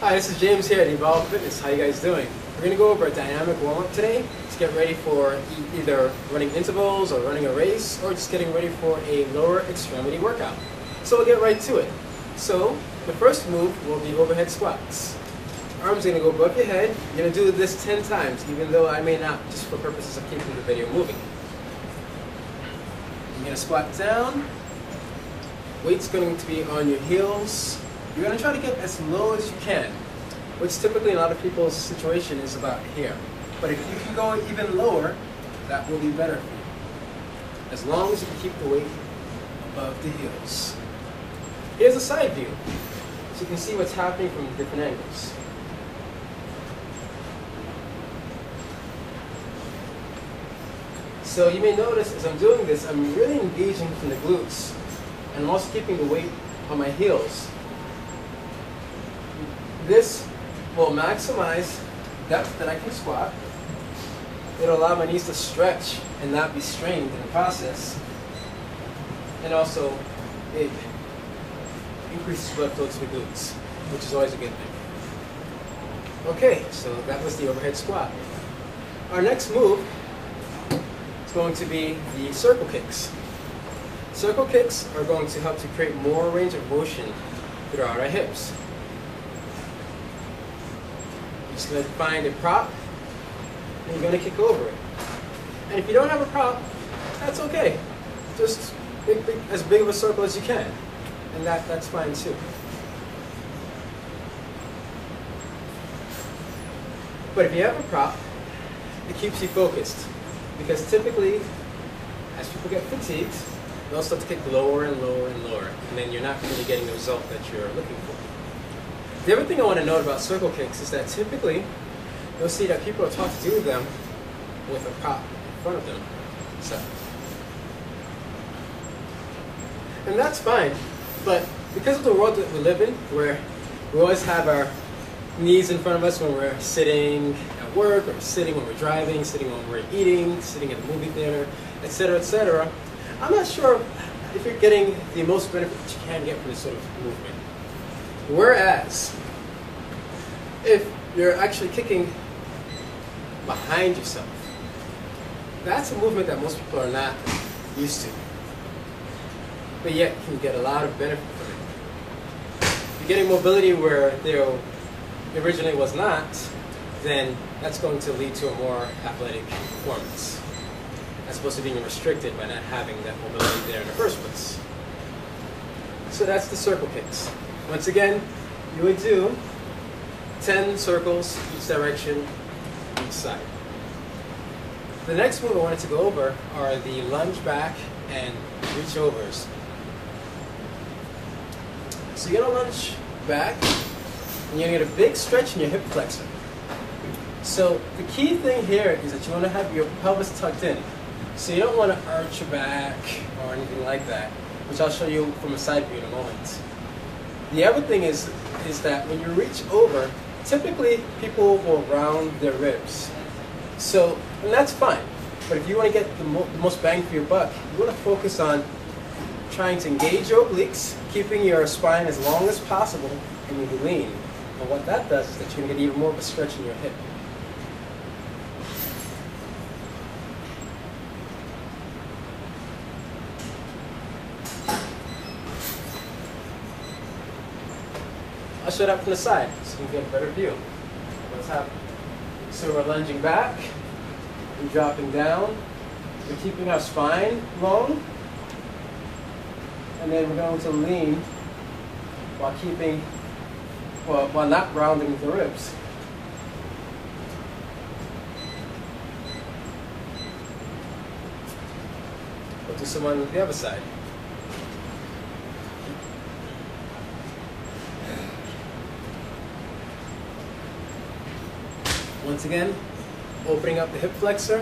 Hi, this is James here at Evolve Fitness. How you guys doing? We're going to go over a dynamic warm-up today to get ready for either running intervals or running a race or just getting ready for a lower extremity workout. So we'll get right to it. So the first move will be overhead squats. Arms are going to go above your head. You're going to do this 10 times, even though I may not, just for purposes of keeping the video moving. You're going to squat down. Weight's going to be on your heels. You're going to try to get as low as you can, which typically in a lot of people's situation is about here. But if you can go even lower, that will be better for you, as long as you can keep the weight above the heels. Here's a side view, so you can see what's happening from different angles. So you may notice as I'm doing this, I'm really engaging from the glutes, and I'm also keeping the weight on my heels. This will maximize depth that I can squat. It'll allow my knees to stretch and not be strained in the process. And also, it increases blood flow to the glutes, which is always a good thing. Okay, so that was the overhead squat. Our next move is going to be the circle kicks. Circle kicks are going to help to create more range of motion throughout our hips. You're just going to find a prop, and you're going to kick over it. And if you don't have a prop, that's okay. Just make as big of a circle as you can, and that's fine too. But if you have a prop, it keeps you focused, because typically, as people get fatigued, they'll start to kick lower and lower and lower, and then you're not really getting the result that you're looking for. The other thing I want to note about circle kicks is that typically you'll see that people are taught to do them with a prop in front of them. So, and that's fine, but because of the world that we live in, where we always have our knees in front of us when we're sitting at work, or sitting when we're driving, sitting when we're eating, sitting at a movie theater, etc., etc., I'm not sure if you're getting the most benefit that you can get from this sort of movement. Whereas, if you're actually kicking behind yourself, that's a movement that most people are not used to. But yet, you can get a lot of benefit from it. If you're getting mobility where there originally was not, then that's going to lead to a more athletic performance, as opposed to being restricted by not having that mobility there in the first place. So that's the circle kicks. Once again, you would do 10 circles each direction, each side. The next move I wanted to go over are the lunge back and reach overs. So you're going to lunge back, and you're going to get a big stretch in your hip flexor. So the key thing here is that you want to have your pelvis tucked in. So you don't want to arch your back or anything like that, which I'll show you from a side view in a moment. The other thing is that when you reach over, typically people will round their ribs. So, and that's fine. But if you want to get the most bang for your buck, you want to focus on trying to engage your obliques, keeping your spine as long as possible, and you lean. And what that does is that you're going to get even more of a stretch in your hip. I'll show it up from the side so you can get a better view of what's happening. So we're lunging back and dropping down. We're keeping our spine long, and then we're going to lean while not rounding the ribs. We'll do some on the other side. Once again, opening up the hip flexor.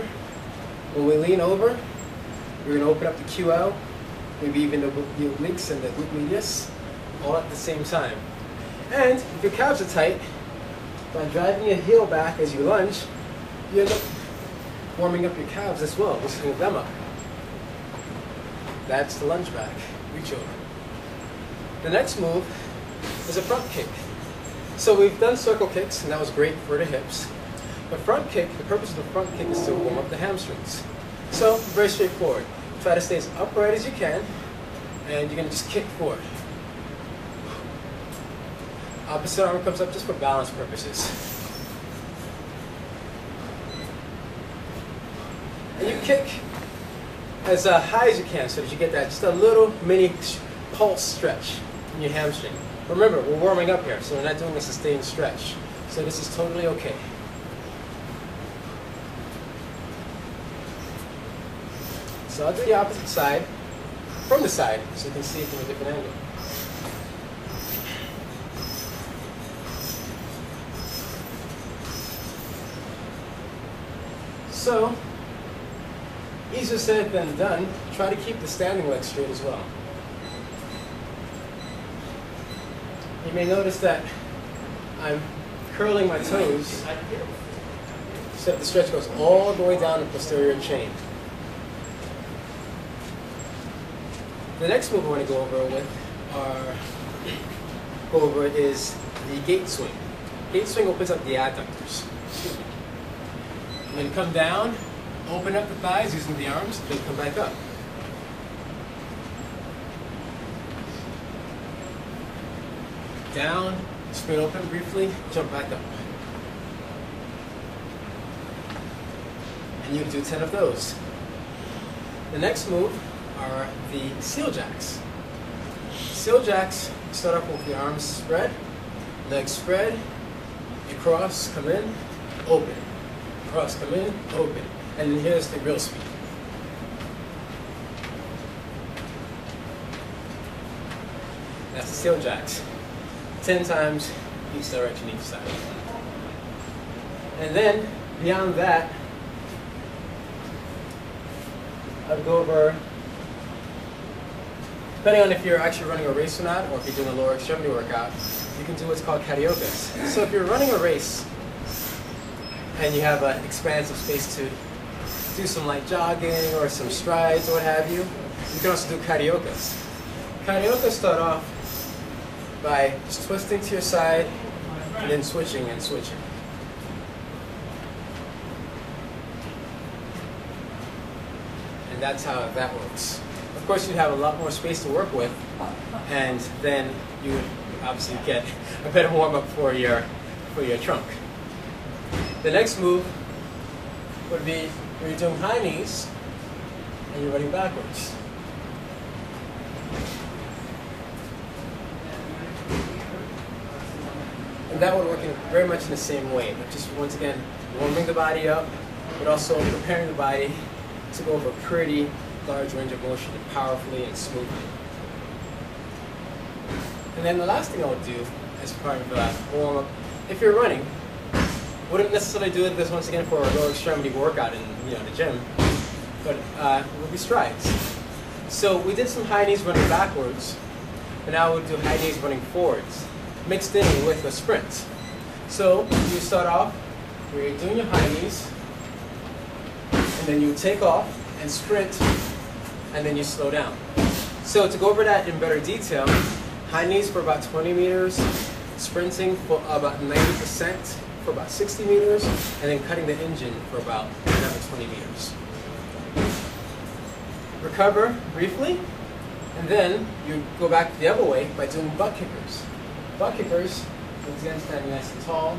When we lean over, we're going to open up the QL, maybe even the obliques and the glute medius, all at the same time. And if your calves are tight, by driving your heel back as you lunge, you end up warming up your calves as well, loosening them up. That's the lunge back, reach over. The next move is a front kick. So we've done circle kicks, and that was great for the hips. The front kick, the purpose of the front kick is to warm up the hamstrings. So, very straightforward. Try to stay as upright as you can, and you're going to just kick forward. Opposite arm comes up just for balance purposes. And you kick as high as you can so that you get that just a little mini pulse stretch in your hamstring. Remember, we're warming up here, so we're not doing a sustained stretch. So this is totally okay. So I'll do the opposite side from the side so you can see it from a different angle. So, easier said than done. Try to keep the standing leg straight as well. You may notice that I'm curling my toes so that the stretch goes all the way down the posterior chain. The next move I want to go over is the gate swing. Gate swing opens up the adductors. I'm going to come down, open up the thighs using the arms, then come back up. Down, spin open briefly, jump back up. And you do 10 of those. The next move are the seal jacks. Seal jacks start off with the arms spread, legs spread, you cross, come in, open. Cross, come in, open. And then here's the real speed. That's the seal jacks. 10 times each direction, each side. And then, beyond that, I would go over, depending on if you're actually running a race or not, or if you're doing a lower extremity workout, you can do what's called cariokas. So if you're running a race, and you have an expansive space to do some light jogging or some strides or what have you, you can also do cariokas. Cariokas start off by just twisting to your side and then switching and switching. And that's how that works. Of course, you'd have a lot more space to work with, and then you would obviously get a better warm-up for your trunk. The next move would be where you're doing high knees and you're running backwards. And that would work very much in the same way, but just once again, warming the body up, but also preparing the body to go over a pretty large range of motion powerfully and smoothly. And then the last thing I would do as part of the warm-up, if you're running, wouldn't necessarily do this once again for a lower extremity workout in the gym, but it would be strides. So we did some high knees running backwards, but now we'll do high knees running forwards, mixed in with a sprint. So you start off where you're doing your high knees, and then you take off and sprint, and then you slow down. So to go over that in better detail, high knees for about 20 meters, sprinting for about 90%, for about 60 meters, and then cutting the engine for about another 20 meters. Recover briefly, and then you go back the other way by doing butt kickers. Butt kickers, once again standing nice and tall.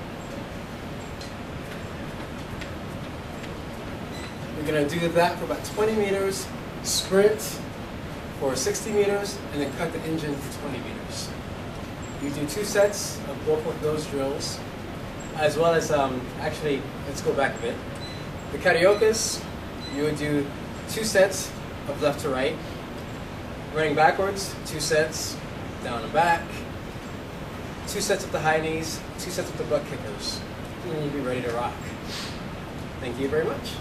You're going to do that for about 20 meters, sprint for 60 meters, and then cut the engine for 20 meters. You do 2 sets of both of those drills, as well as, actually, let's go back a bit. The cariokas, you would do 2 sets of left to right, running backwards, 2 sets, down and back, 2 sets of the high knees, 2 sets of the butt kickers, and then you'd be ready to rock. Thank you very much.